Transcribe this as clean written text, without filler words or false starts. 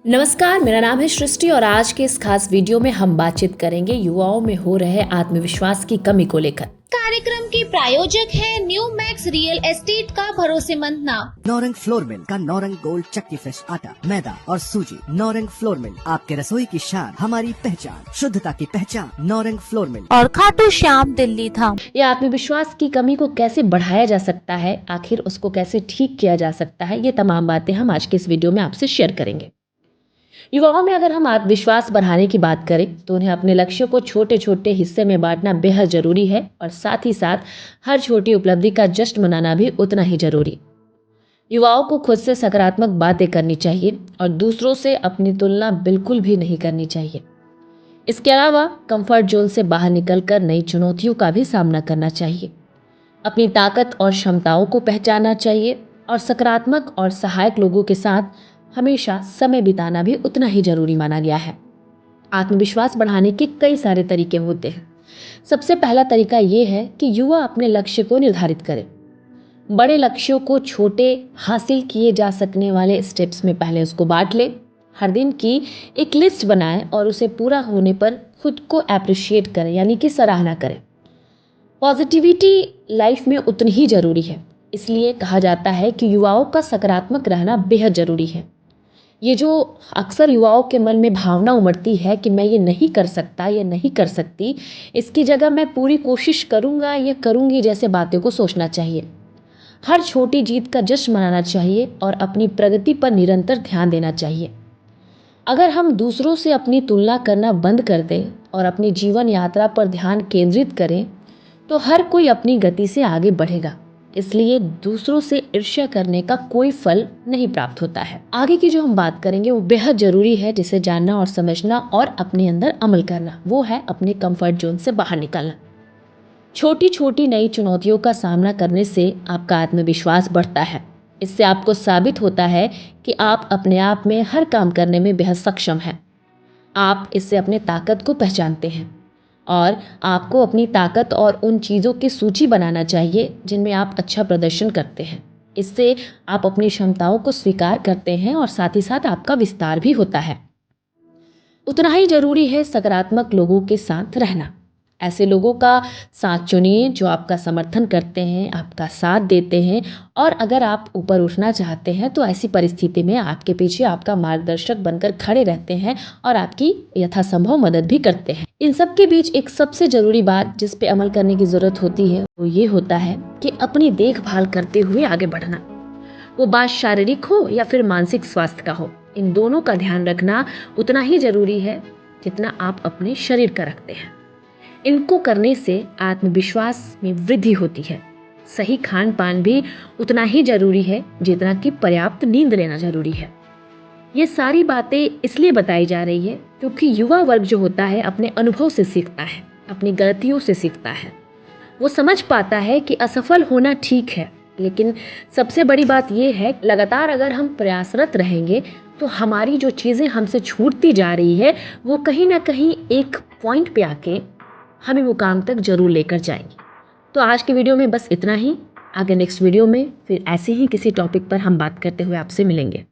नमस्कार, मेरा नाम है सृष्टि और आज के इस खास वीडियो में हम बातचीत करेंगे युवाओं में हो रहे आत्मविश्वास की कमी को लेकर। कार्यक्रम के प्रायोजक है न्यू मैक्स रियल एस्टेट का भरोसेमंद नाम नौरंग फ्लोर मिल का नौरंग गोल्ड चक्की फ्रेश आटा, मैदा और सूजी। नौरंग फ्लोर मिल, आपके रसोई की शान, हमारी पहचान, शुद्धता की पहचान। नौरंग फ्लोर मिल और खाटू श्याम दिल्ली धाम। ये आत्मविश्वास की कमी को कैसे बढ़ाया जा सकता है, आखिर उसको कैसे ठीक किया जा सकता है, ये तमाम बातें हम आज के इस वीडियो में आपसे शेयर करेंगे। युवाओं में अगर हम आत्मविश्वास बढ़ाने की बात करें तो उन्हें अपने लक्ष्यों को छोटे छोटे हिस्से में बांटना बेहद ज़रूरी है और साथ ही साथ हर छोटी उपलब्धि का जश्न मनाना भी उतना ही ज़रूरी। युवाओं को खुद से सकारात्मक बातें करनी चाहिए और दूसरों से अपनी तुलना बिल्कुल भी नहीं करनी चाहिए। इसके अलावा कंफर्ट जोन से बाहर निकलकर नई चुनौतियों का भी सामना करना चाहिए। अपनी ताकत और क्षमताओं को पहचानना चाहिए और सकारात्मक और सहायक लोगों के साथ हमेशा समय बिताना भी उतना ही जरूरी माना गया है। आत्मविश्वास बढ़ाने के कई सारे तरीके होते हैं। सबसे पहला तरीका ये है कि युवा अपने लक्ष्य को निर्धारित करें। बड़े लक्ष्यों को छोटे हासिल किए जा सकने वाले स्टेप्स में पहले उसको बांट ले। हर दिन की एक लिस्ट बनाएं और उसे पूरा होने पर खुद को अप्रिशिएट करें, यानी कि सराहना करें। पॉजिटिविटी लाइफ में उतनी ही जरूरी है, इसलिए कहा जाता है कि युवाओं का सकारात्मक रहना बेहद जरूरी है। ये जो अक्सर युवाओं के मन में भावना उमड़ती है कि मैं ये नहीं कर सकता, ये नहीं कर सकती, इसकी जगह मैं पूरी कोशिश करूँगा, ये करूँगी जैसे बातें को सोचना चाहिए। हर छोटी जीत का जश्न मनाना चाहिए और अपनी प्रगति पर निरंतर ध्यान देना चाहिए। अगर हम दूसरों से अपनी तुलना करना बंद कर दें और अपनी जीवन यात्रा पर ध्यान केंद्रित करें तो हर कोई अपनी गति से आगे बढ़ेगा। इसलिए दूसरों से ईर्ष्या करने का कोई फल नहीं प्राप्त होता है। आगे की जो हम बात करेंगे वो बेहद जरूरी है, जिसे जानना और समझना और अपने अंदर अमल करना। वो है अपने कंफर्ट जोन से बाहर निकलना। छोटी छोटी नई चुनौतियों का सामना करने से आपका आत्मविश्वास बढ़ता है। इससे आपको साबित होता है कि आप अपने आप में हर काम करने में बेहद सक्षम हैं। आप इससे अपने ताकत को पहचानते हैं और आपको अपनी ताकत और उन चीज़ों की सूची बनाना चाहिए जिनमें आप अच्छा प्रदर्शन करते हैं। इससे आप अपनी क्षमताओं को स्वीकार करते हैं और साथ ही साथ आपका विस्तार भी होता है। उतना ही जरूरी है सकारात्मक लोगों के साथ रहना। ऐसे लोगों का साथ चुनिए जो आपका समर्थन करते हैं, आपका साथ देते हैं और अगर आप ऊपर उठना चाहते हैं तो ऐसी परिस्थिति में आपके पीछे आपका मार्गदर्शक बनकर खड़े रहते हैं और आपकी यथासंभव मदद भी करते हैं। इन सब के बीच एक सबसे ज़रूरी बात जिस पे अमल करने की ज़रूरत होती है वो ये होता है कि अपनी देखभाल करते हुए आगे बढ़ना। वो बात शारीरिक हो या फिर मानसिक स्वास्थ्य का हो, इन दोनों का ध्यान रखना उतना ही ज़रूरी है जितना आप अपने शरीर का रखते हैं। इनको करने से आत्मविश्वास में वृद्धि होती है। सही खान पान भी उतना ही जरूरी है जितना कि पर्याप्त नींद लेना जरूरी है। ये सारी बातें इसलिए बताई जा रही है क्योंकि युवा वर्ग जो होता है अपने अनुभव से सीखता है, अपनी गलतियों से सीखता है। वो समझ पाता है कि असफल होना ठीक है, लेकिन सबसे बड़ी बात ये है लगातार अगर हम प्रयासरत रहेंगे तो हमारी जो चीज़ें हमसे छूटती जा रही है वो कहीं ना कहीं एक पॉइंट पे आके हमें मुकाम तक जरूर लेकर जाएंगी। तो आज के वीडियो में बस इतना ही। आगे नेक्स्ट वीडियो में फिर ऐसे ही किसी टॉपिक पर हम बात करते हुए आपसे मिलेंगे।